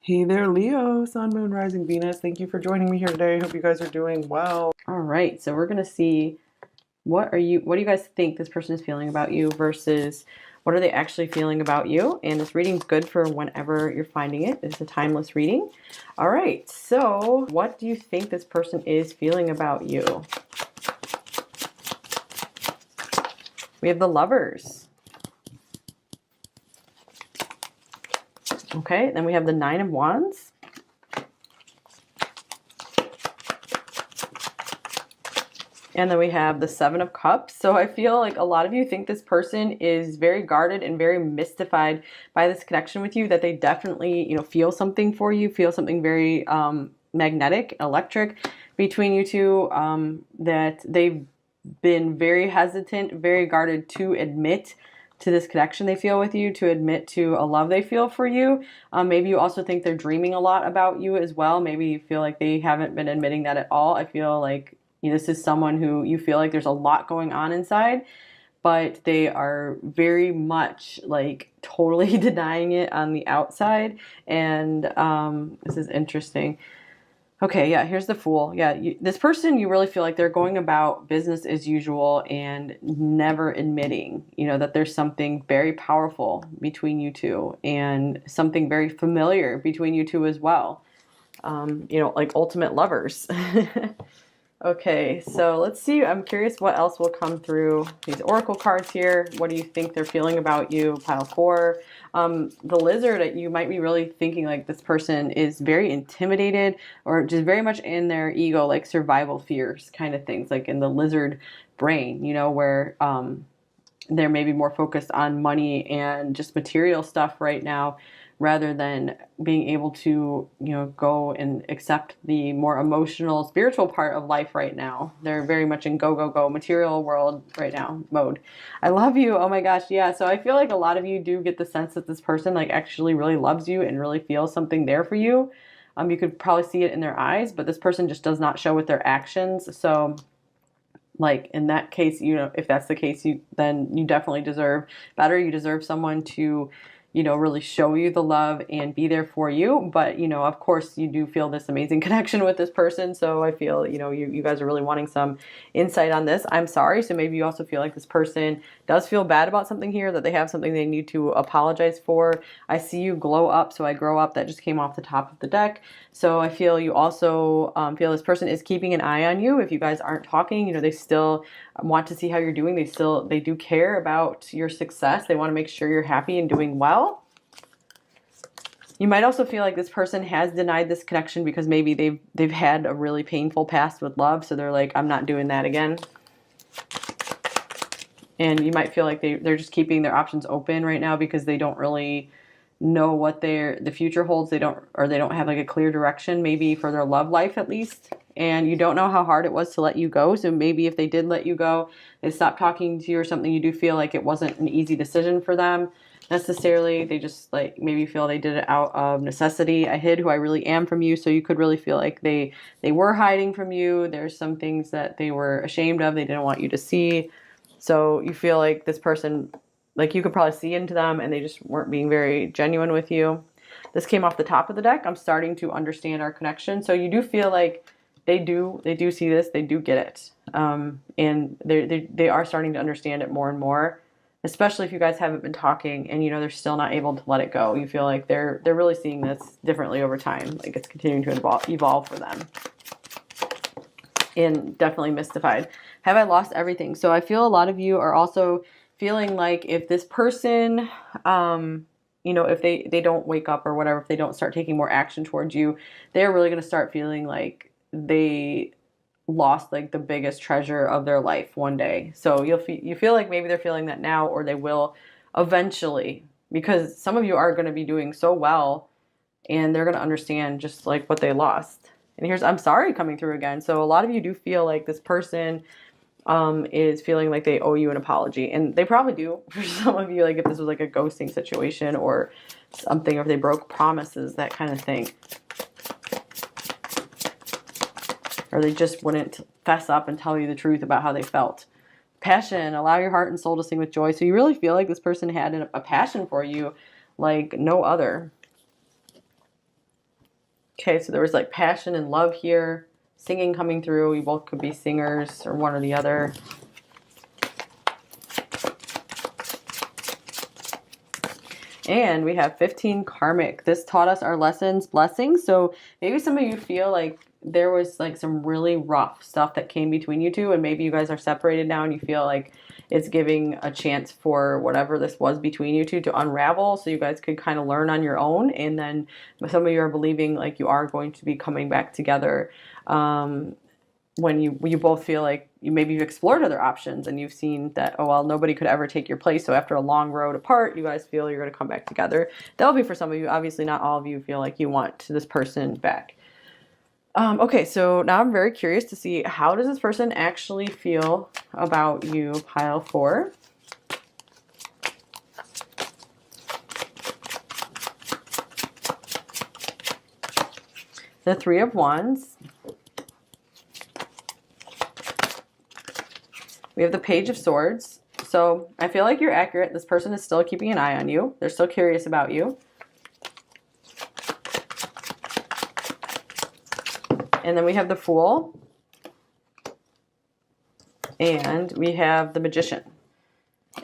Hey there, Leo, Sun, Moon, Rising, Venus. Thank you for joining me here today. I hope you guys are doing well. All right, so we're gonna see what do you guys think this person is feeling about you versus what are they actually feeling about you? And this reading's good for whenever you're finding it. It's a timeless reading. All right, so what do you think this person is feeling about you? We have the Lovers. Okay, then we have the Nine of Wands. And then we have the Seven of Cups. So I feel like a lot of you think this person is very guarded and very mystified by this connection with you, that they definitely, feel something for you, feel something very magnetic, electric between you two, that they've been very hesitant, very guarded to admit to this connection they feel with you, to admit to a love they feel for you. Maybe you also think they're dreaming a lot about you as well. Maybe you feel like they haven't been admitting that at all. I feel like this is someone who you feel like there's a lot going on inside, but they are very much like totally denying it on the outside. And this is interesting. Okay, yeah, here's the Fool. Yeah, this person, you really feel like they're going about business as usual and never admitting, that there's something very powerful between you two and something very familiar between you two as well. Like ultimate lovers. Okay, so let's see. I'm curious what else will come through these oracle cards here. What do you think they're feeling about you? Pile 4. The Lizard, you might be really thinking like this person is very intimidated or just very much in their ego, like survival fears kind of things, like in the lizard brain, where they're maybe more focused on money and just material stuff right now, rather than being able to, go and accept the more emotional, spiritual part of life right now. They're very much in go, go, go, material world right now mode. I love you. Oh my gosh. Yeah. So I feel like a lot of you do get the sense that this person like actually really loves you and really feels something there for you. You could probably see it in their eyes, but this person just does not show with their actions. So like in that case, if that's the case, then you definitely deserve better. You deserve someone to, really show you the love and be there for you. But, of course, you do feel this amazing connection with this person. So I feel, you guys are really wanting some insight on this. I'm sorry. So maybe you also feel like this person does feel bad about something here, that they have something they need to apologize for. I see you glow up. So I grow up. That just came off the top of the deck. So I feel you also feel this person is keeping an eye on you. If you guys aren't talking, they still want to see how you're doing. They do care about your success. They want to make sure you're happy and doing well. You might also feel like this person has denied this connection because maybe they've had a really painful past with love. So they're like, I'm not doing that again. And you might feel like they're just keeping their options open right now because they don't really know what the future holds. They don't have like a clear direction, maybe for their love life at least. And you don't know how hard it was to let you go. So maybe if they did let you go, they stopped talking to you or something, you do feel like it wasn't an easy decision for them necessarily. They just like maybe feel they did it out of necessity. I hid who I really am from you. So you could really feel like they were hiding from you. There's some things that they were ashamed of. They didn't want you to see. So you feel like this person, like you could probably see into them and they just weren't being very genuine with you. This came off the top of the deck. I'm starting to understand our connection. So you do feel like they do see this, they do get it. And they are starting to understand it more and more, especially if you guys haven't been talking and, they're still not able to let it go. You feel like they're really seeing this differently over time. Like it's continuing to evolve for them. And definitely mystified. Have I lost everything? So I feel a lot of you are also feeling like if this person, if they don't wake up or whatever, if they don't start taking more action towards you, they're really going to start feeling like they lost like the biggest treasure of their life one day. So you feel like maybe they're feeling that now, or they will eventually, because some of you are going to be doing so well and they're going to understand just like what they lost. And here's I'm sorry coming through again. So a lot of you do feel like this person is feeling like they owe you an apology. And they probably do for some of you, like if this was like a ghosting situation or something, or if they broke promises, that kind of thing. Or they just wouldn't fess up and tell you the truth about how they felt. Passion, allow your heart and soul to sing with joy. So you really feel like this person had a passion for you like no other. Okay, so there was like passion and love here, singing coming through. You both could be singers or one or the other. And we have 15 karmic. This taught us our lessons, blessings. So maybe some of you feel like there was like some really rough stuff that came between you two, and maybe you guys are separated now and you feel like it's giving a chance for whatever this was between you two to unravel, so you guys could kind of learn on your own. And then some of you are believing like you are going to be coming back together. When you both feel like you've explored other options and you've seen that, oh well, nobody could ever take your place, so after a long road apart you guys feel you're going to come back together. That'll be for some of you. Obviously not all of you feel like you want this person back. Okay, so now I'm very curious to see, how does this person actually feel about you, pile 4? The 3 of Wands. We have the Page of Swords. So I feel like you're accurate. This person is still keeping an eye on you. They're still curious about you. And then we have the Fool. And we have the Magician.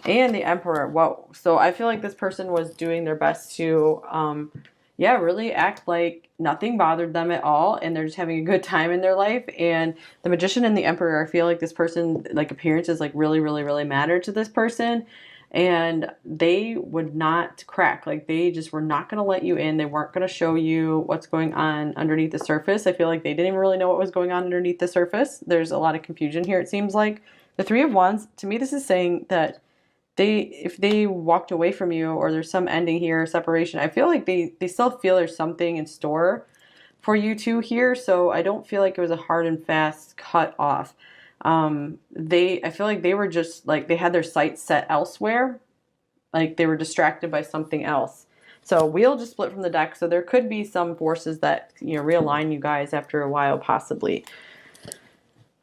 And the Emperor. Whoa. So I feel like this person was doing their best to, really act like nothing bothered them at all, and they're just having a good time in their life. And the Magician and the Emperor, I feel like this person, like, appearances like really, really, really matter to this person, and they would not crack. Like, they just were not going to let you in. They weren't going to show you what's going on underneath the surface. I feel like they didn't even really know what was going on underneath the surface. There's a lot of confusion here, it seems like. The 3 of Wands, to me, this is saying that if they walked away from you, or there's some ending here, separation, I feel like they still feel there's something in store for you two here. So I don't feel like it was a hard and fast cut off. I feel like they were just like, they had their sights set elsewhere. Like they were distracted by something else. So wheel just split from the deck. So there could be some forces that, realign you guys after a while, possibly.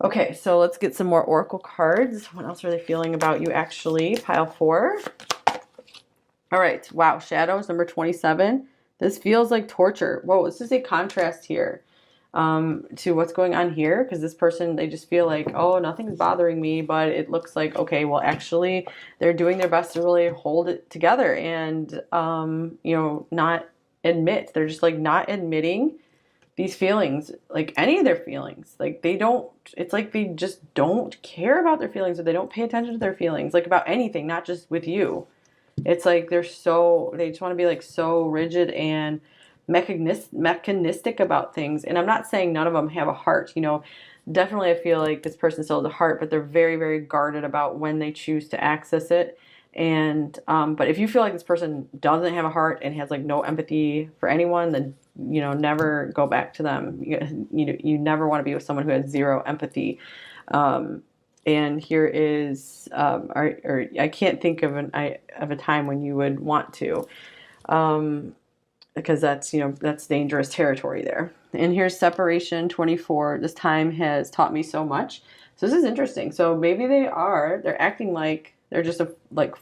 Okay, so let's get some more oracle cards. What else are they feeling about you, actually? Pile 4. All right. Wow. Shadows, number 27. This feels like torture. Whoa, this is a contrast here to what's going on here, because this person, they just feel like, oh, nothing's bothering me, but it looks like, okay, well, actually, they're doing their best to really hold it together and, not admit. They're just like not admitting these feelings, like any of their feelings. Like it's like they just don't care about their feelings, or they don't pay attention to their feelings, like about anything, not just with you. It's like they just want to be like so rigid and mechanistic about things. And I'm not saying none of them have a heart, definitely I feel like this person still has a heart, but they're very, very guarded about when they choose to access it. And but if you feel like this person doesn't have a heart and has like no empathy for anyone, then never go back to them. You never want to be with someone who has zero empathy. And here is I can't think of a time when you would want to, because that's dangerous territory there. And here's separation 24. This time has taught me so much. So this is interesting. So maybe they're acting like they're just a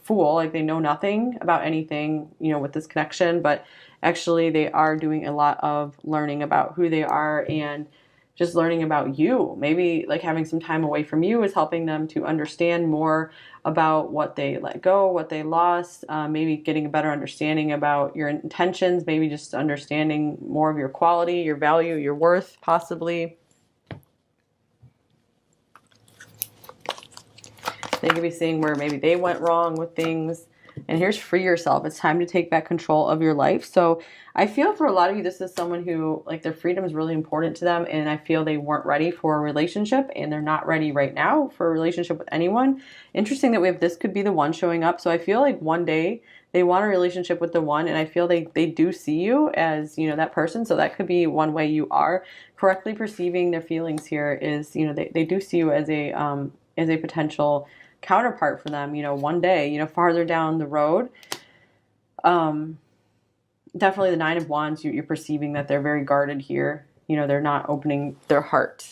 fool, like they know nothing about anything, with this connection, but actually they are doing a lot of learning about who they are and just learning about you. Maybe like having some time away from you is helping them to understand more about what they let go, what they lost, maybe getting a better understanding about your intentions, maybe just understanding more of your quality, your value, your worth, possibly. They could be seeing where maybe they went wrong with things. And here's free yourself. It's time to take back control of your life. So I feel for a lot of you, this is someone who, like, their freedom is really important to them. And I feel they weren't ready for a relationship, and they're not ready right now for a relationship with anyone. Interesting that this could be the one showing up. So I feel like one day they want a relationship with the one, and I feel they do see you as, that person. So that could be one way you are correctly perceiving their feelings here is, they do see you as a potential counterpart for them, one day, farther down the road. Definitely the 9 of Wands, you're perceiving that they're very guarded here. They're not opening their heart.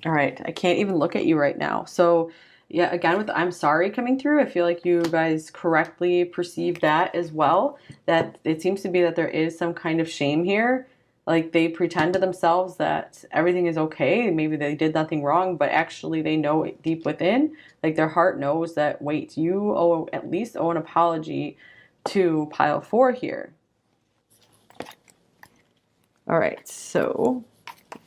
All right, I can't even look at you right now. So Yeah, again, with I'm sorry coming through, I feel like you guys correctly perceive that as well. That it seems to be that there is some kind of shame here. Like they pretend to themselves that everything is okay. Maybe they did nothing wrong, but actually they know it deep within. Like their heart knows that, wait, you owe at least owe an apology to pile four here. All right, so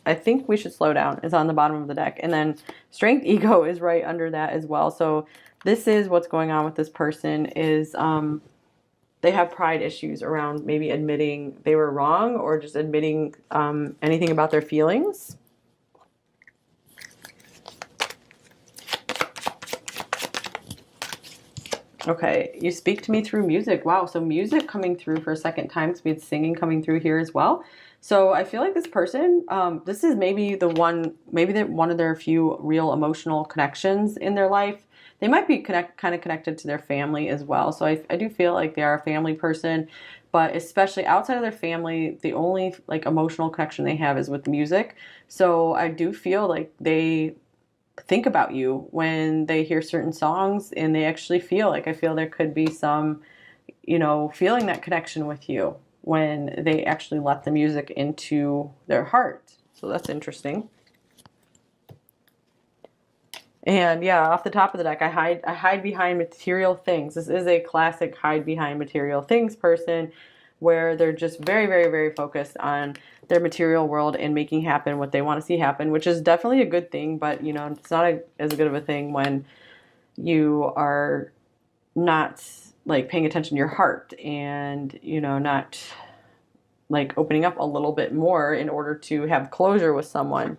I think we should slow down is on the bottom of the deck. And then strength ego is right under that as well. So this is what's going on with this person is they have pride issues around maybe admitting they were wrong or just admitting anything about their feelings. Okay, you speak to me through music. Wow, so music coming through for a second time. So we had singing coming through here as well. So I feel like this person, this is maybe one of their few real emotional connections in their life. They might be kind of connected to their family as well. So I do feel like they are a family person, but especially outside of their family, the only like emotional connection they have is with music. So I do feel like they think about you when they hear certain songs and they actually feel like I feel there could be some, feeling that connection with you when they actually let the music into their heart. So that's interesting. And yeah, off the top of the deck, I hide behind material things. This is a classic hide behind material things person where they're just very, very, very focused on their material world and making happen what they want to see happen, which is definitely a good thing, but it's not as good of a thing when you are not like paying attention to your heart and, not like opening up a little bit more in order to have closure with someone.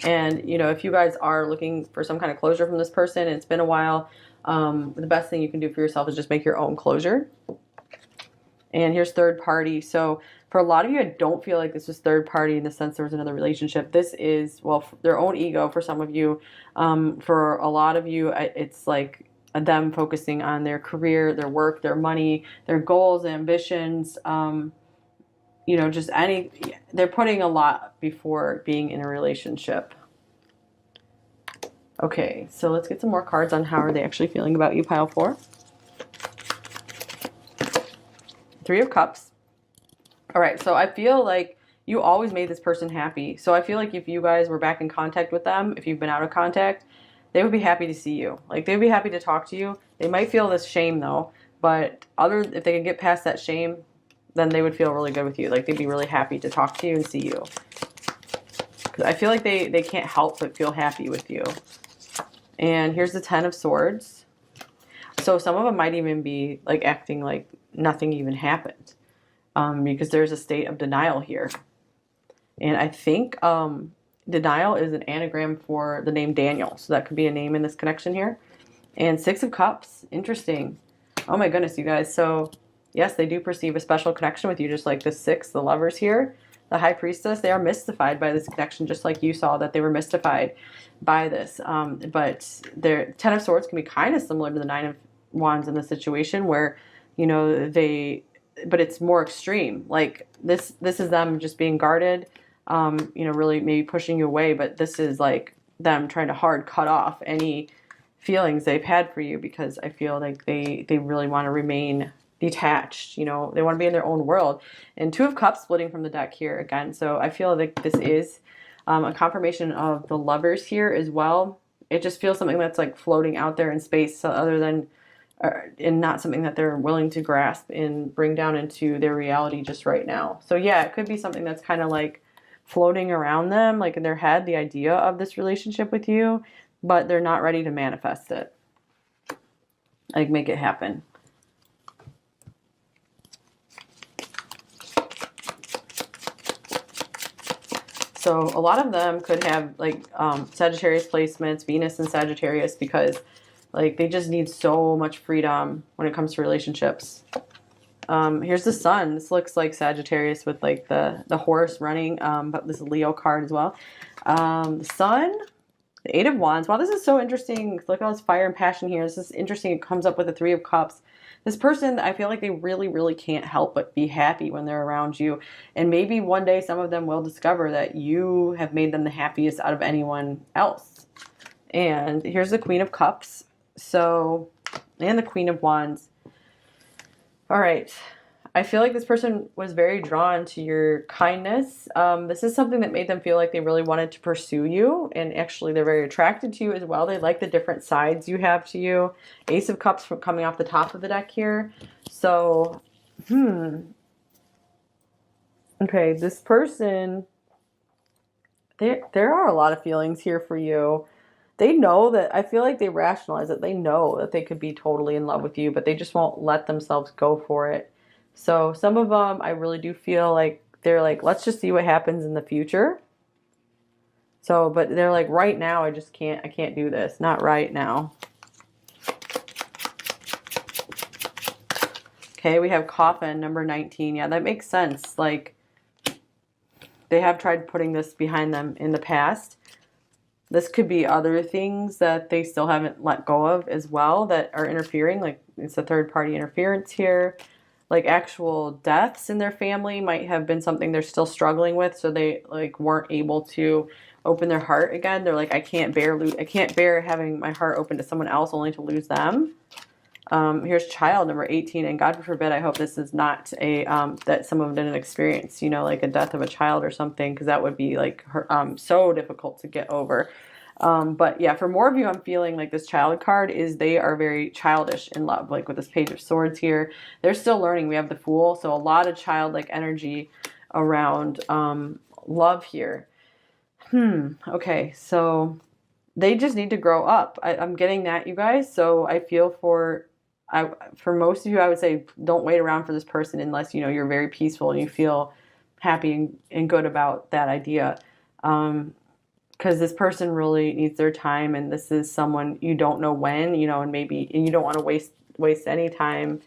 And, if you guys are looking for some kind of closure from this person and it's been a while, the best thing you can do for yourself is just make your own closure. And here's third party. So for a lot of you, I don't feel like this was third party in the sense there was another relationship. This is, well, their own ego for some of you. For a lot of you, it's like them focusing on their career, their work, their money, their goals, ambitions, they're putting a lot before being in a relationship. Okay, so let's get some more cards on how are they actually feeling about you, pile four. Three of Cups. All right, so I feel like you always made this person happy. So I feel like if you guys were back in contact with them, if you've been out of contact, they would be happy to see you. Like they'd be happy to talk to you. They might feel this shame though, but if they can get past that shame, then they would feel really good with you. Like they'd be really happy to talk to you and see you. Because I feel like they can't help but feel happy with you. And here's the Ten of Swords. So some of them might even be like acting like nothing even happened. Because there's a state of denial here. And I think denial is an anagram for the name Daniel. So that could be a name in this connection here. And Six of Cups. Interesting. Oh my goodness, you guys. So yes, they do perceive a special connection with you, just like the Six, the Lovers here. The High Priestess, they are mystified by this connection, just like you saw that they were mystified by this. But their Ten of Swords can be kind of similar to the Nine of Wands in the situation where, but it's more extreme. Like this is them just being guarded, really maybe pushing you away. But this is like them trying to hard cut off any feelings they've had for you because I feel like they really want to remain detached. They want to be in their own world. And Two of Cups splitting from the deck here again. So I feel like this is a confirmation of the Lovers here as well. It just feels something that's like floating out there in space other than and not something that they're willing to grasp and bring down into their reality just right now. So yeah, it could be something that's kind of like floating around them, like in their head, the idea of this relationship with you, but they're not ready to manifest it. Like make it happen. So a lot of them could have like Sagittarius placements, Venus and Sagittarius, because like they just need so much freedom when it comes to relationships. Here's the Sun. This looks like Sagittarius with like the horse running, but this is Leo card as well. The Sun, the Eight of Wands. Wow, this is so interesting. Look at all this fire and passion here. This is interesting. It comes up with the Three of Cups. This person, I feel like they really, really can't help but be happy when they're around you. And maybe one day some of them will discover that you have made them the happiest out of anyone else. And here's the Queen of Cups. So, and the Queen of Wands. All right. I feel like this person was very drawn to your kindness. This is something that made them feel like they really wanted to pursue you. And actually, they're very attracted to you as well. They like the different sides you have to you. Ace of Cups from coming off the top of the deck here. So, okay, this person, there are a lot of feelings here for you. They know that, I feel like they rationalize it. They know that they could be totally in love with you, but they just won't let themselves go for it. So some of them, I really do feel like they're like, let's just see what happens in the future. So, but they're like, right now, I can't do this. Not right now. Okay, we have Coffin, number 19. Yeah, that makes sense. Like, they have tried putting this behind them in the past. This could be other things that they still haven't let go of as well that are interfering. Like, it's a third party interference here. Like, actual deaths in their family might have been something they're still struggling with, so they like weren't able to open their heart again. They're like, I can't bear having my heart open to someone else only to lose them. Here's Child, number 18, and God forbid, I hope this is not a that some of them didn't experience, you know, like a death of a child or something, because that would be like so difficult to get over. But yeah, for more of you, I'm feeling like this Child card is they are very childish in love. Like with this Page of Swords here, they're still learning. We have the Fool, so a lot of childlike energy around love here. Okay, so they just need to grow up. I'm getting that, you guys. So I feel for most of you, I would say don't wait around for this person unless, you know, you're very peaceful and you feel happy and good about that idea. Because this person really needs their time, and this is someone you don't know when, you know, and maybe you don't want to waste any time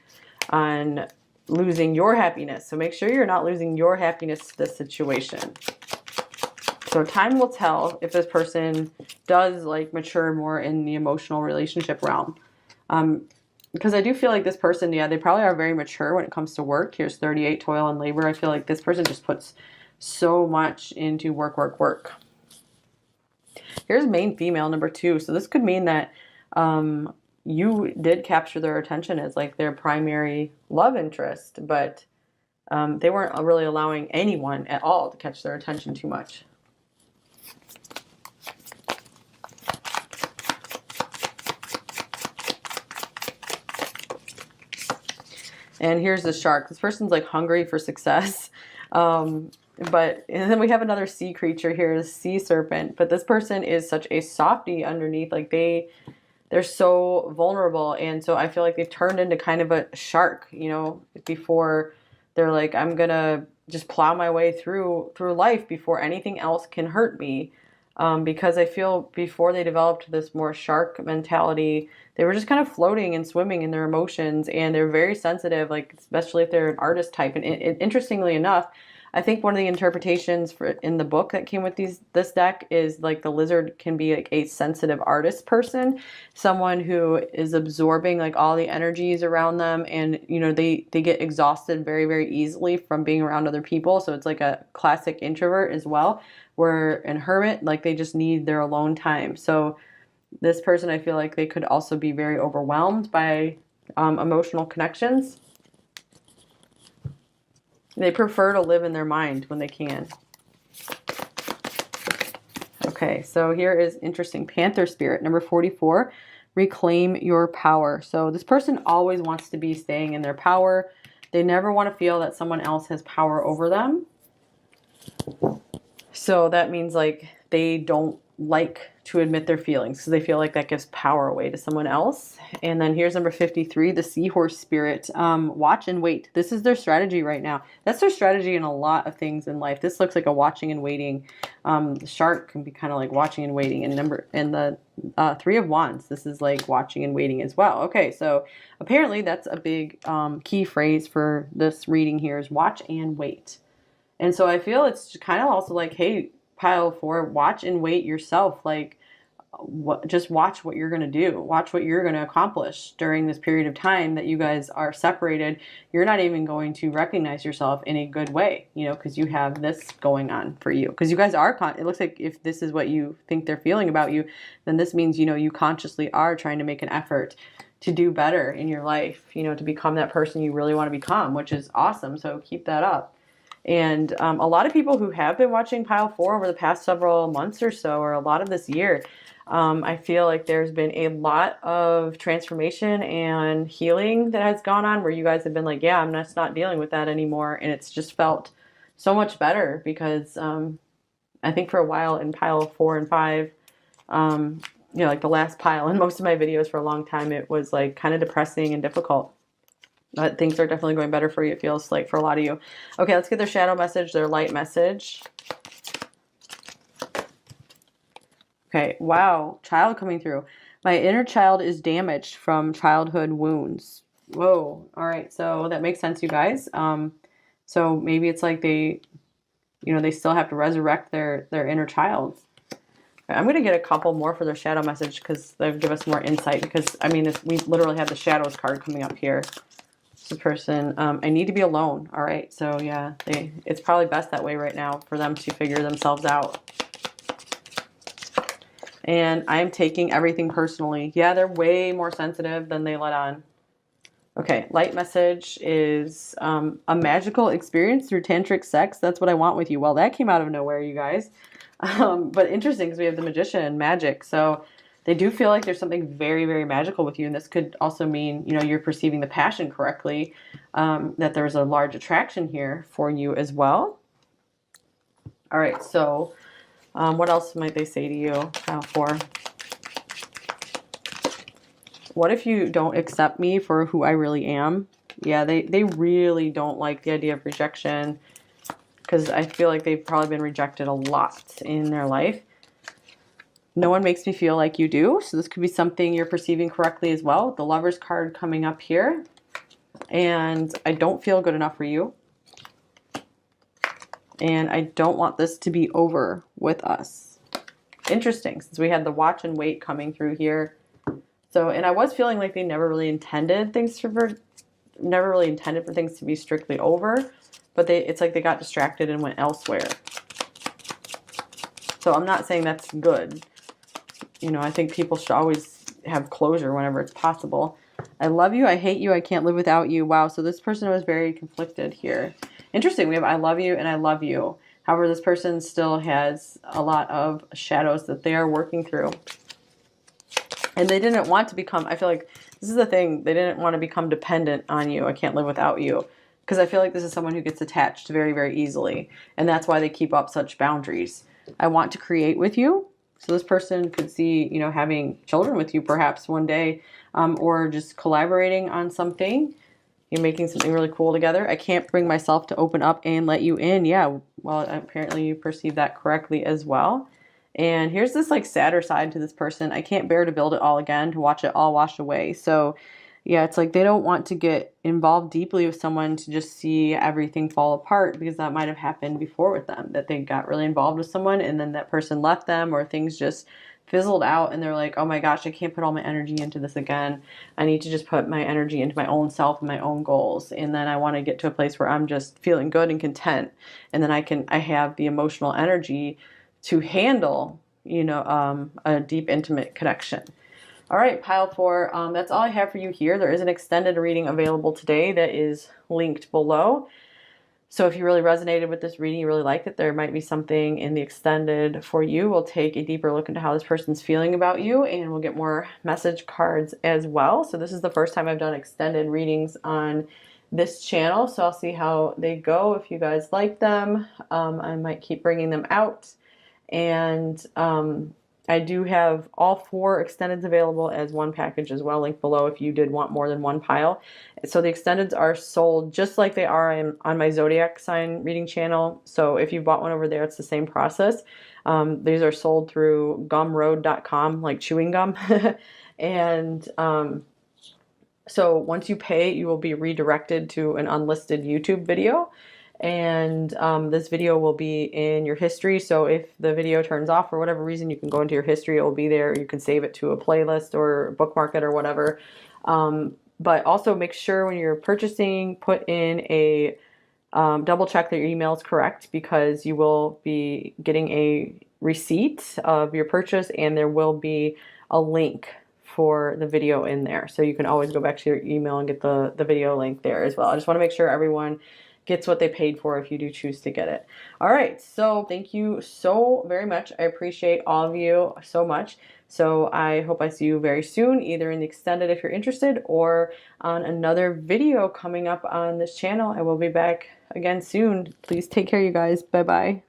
on losing your happiness. So make sure you're not losing your happiness to this situation. So time will tell if this person does like mature more in the emotional relationship realm. Because I do feel like this person, yeah, they probably are very mature when it comes to work. Here's 38, toil and labor. I feel like this person just puts so much into work, work, work. Here's main female, number 2. So this could mean that you did capture their attention as like their primary love interest, but they weren't really allowing anyone at all to catch their attention too much. And here's the Shark. This person's like hungry for success. But and then we have another sea creature here, the sea serpent. But this person is such a softie underneath. Like they're so vulnerable, and so I feel like they've turned into kind of a shark, you know, before they're like, I'm gonna just plow my way through life before anything else can hurt me. Because I feel before they developed this more shark mentality, they were just kind of floating and swimming in their emotions, and they're very sensitive, like especially if they're an artist type. And interestingly enough, I think one of the interpretations in the book that came with this deck is like the lizard can be like a sensitive artist person, someone who is absorbing like all the energies around them, and you know they get exhausted very, very easily from being around other people. So it's like a classic introvert as well, where an hermit, like they just need their alone time. So this person, I feel like they could also be very overwhelmed by emotional connections. They prefer to live in their mind when they can. Okay, so here is interesting. Panther Spirit, number 44. Reclaim your power. So this person always wants to be staying in their power. They never want to feel that someone else has power over them. So that means like they don't like to admit their feelings because they feel like that gives power away to someone else. And then here's number 53, the Seahorse Spirit. Watch and wait. This is their strategy right now. That's their strategy in a lot of things in life. This looks like a watching and waiting. The Shark can be kind of like watching and waiting. And the Three of Wands, this is like watching and waiting as well. Okay, so apparently that's a big key phrase for this reading here is watch and wait. And so I feel it's kind of also like, hey, pile 4, watch and wait yourself. Like just watch what you're going to do. Watch what you're going to accomplish during this period of time that you guys are separated. You're not even going to recognize yourself in a good way, you know, because you have this going on for you. Because you guys are, it looks like if this is what you think they're feeling about you, then this means, you know, you consciously are trying to make an effort to do better in your life, you know, to become that person you really want to become, which is awesome. So keep that up. And a lot of people who have been watching Pile 4 over the past several months or so, or a lot of this year, I feel like there's been a lot of transformation and healing that has gone on where you guys have been like, yeah, I'm just not dealing with that anymore. And it's just felt so much better because I think for a while in Pile 4 and 5, you know, like the last pile in most of my videos for a long time, it was like kind of depressing and difficult. But things are definitely going better for you, it feels like, for a lot of you. Okay, let's get their shadow message, their light message. Okay, wow, child coming through. My inner child is damaged from childhood wounds. Whoa, all right, so that makes sense, you guys. So maybe it's like they, you know, they still have to resurrect their inner child. I'm going to get a couple more for their shadow message because they'll give us more insight because, I mean, we literally have the shadows card coming up here. This person, I need to be alone. All right. So yeah, it's probably best that way right now for them to figure themselves out. And I'm taking everything personally. Yeah, they're way more sensitive than they let on. Okay, light message is a magical experience through tantric sex. That's what I want with you. Well, that came out of nowhere, you guys. But interesting because we have the magician, magic. So they do feel like there's something very, very magical with you. And this could also mean, you know, you're perceiving the passion correctly, that there's a large attraction here for you as well. All right, so what else might they say to you, Pile 4? What if you don't accept me for who I really am? Yeah, they really don't like the idea of rejection because I feel like they've probably been rejected a lot in their life. No one makes me feel like you do. So this could be something you're perceiving correctly as well. The Lover's card coming up here. And I don't feel good enough for you. And I don't want this to be over with us. Interesting, since we had the watch and wait coming through here. So, and I was feeling like they never really intended for things to be strictly over. But it's like they got distracted and went elsewhere. So I'm not saying that's good. You know, I think people should always have closure whenever it's possible. I love you. I hate you. I can't live without you. Wow. So this person was very conflicted here. Interesting. We have I love you and I love you. However, this person still has a lot of shadows that they are working through. And they didn't want to become, I feel like this is the thing, they didn't want to become dependent on you. I can't live without you. Because I feel like this is someone who gets attached very, very easily. And that's why they keep up such boundaries. I want to create with you. So this person could see, you know, having children with you perhaps one day, or just collaborating on something. You're making something really cool together. I can't bring myself to open up and let you in. Yeah, well, apparently you perceive that correctly as well. And here's this like sadder side to this person. I can't bear to build it all again, to watch it all wash away. So yeah, it's like they don't want to get involved deeply with someone to just see everything fall apart, because that might have happened before with them, that they got really involved with someone and then that person left them, or things just fizzled out and they're like, oh my gosh, I can't put all my energy into this again. I need to just put my energy into my own self and my own goals. And then I want to get to a place where I'm just feeling good and content. And then I have the emotional energy to handle, you know, a deep, intimate connection. All right, Pile 4, that's all I have for you here. There is an extended reading available today that is linked below. So if you really resonated with this reading, you really liked it, there might be something in the extended for you. We'll take a deeper look into how this person's feeling about you, and we'll get more message cards as well. So this is the first time I've done extended readings on this channel, so I'll see how they go. If you guys like them, I might keep bringing them out. And I do have all 4 extendeds available as one package as well, linked below if you did want more than one pile. So the extendeds are sold just like they are on my zodiac sign reading channel. So if you bought one over there, it's the same process. These are sold through gumroad.com, like chewing gum. And so once you pay, you will be redirected to an unlisted YouTube video. And this video will be in your history. So if the video turns off for whatever reason, you can go into your history. It will be there. You can save it to a playlist or bookmark it or whatever. But also make sure when you're purchasing, put in a double check that your email is correct, because you will be getting a receipt of your purchase and there will be a link for the video in there. So you can always go back to your email and get the video link there as well. I just want to make sure everyone gets what they paid for if you do choose to get it. All right, so thank you so very much. I appreciate all of you so much. So I hope I see you very soon, either in the extended if you're interested, or on another video coming up on this channel. I will be back again soon. Please take care, you guys. Bye-bye.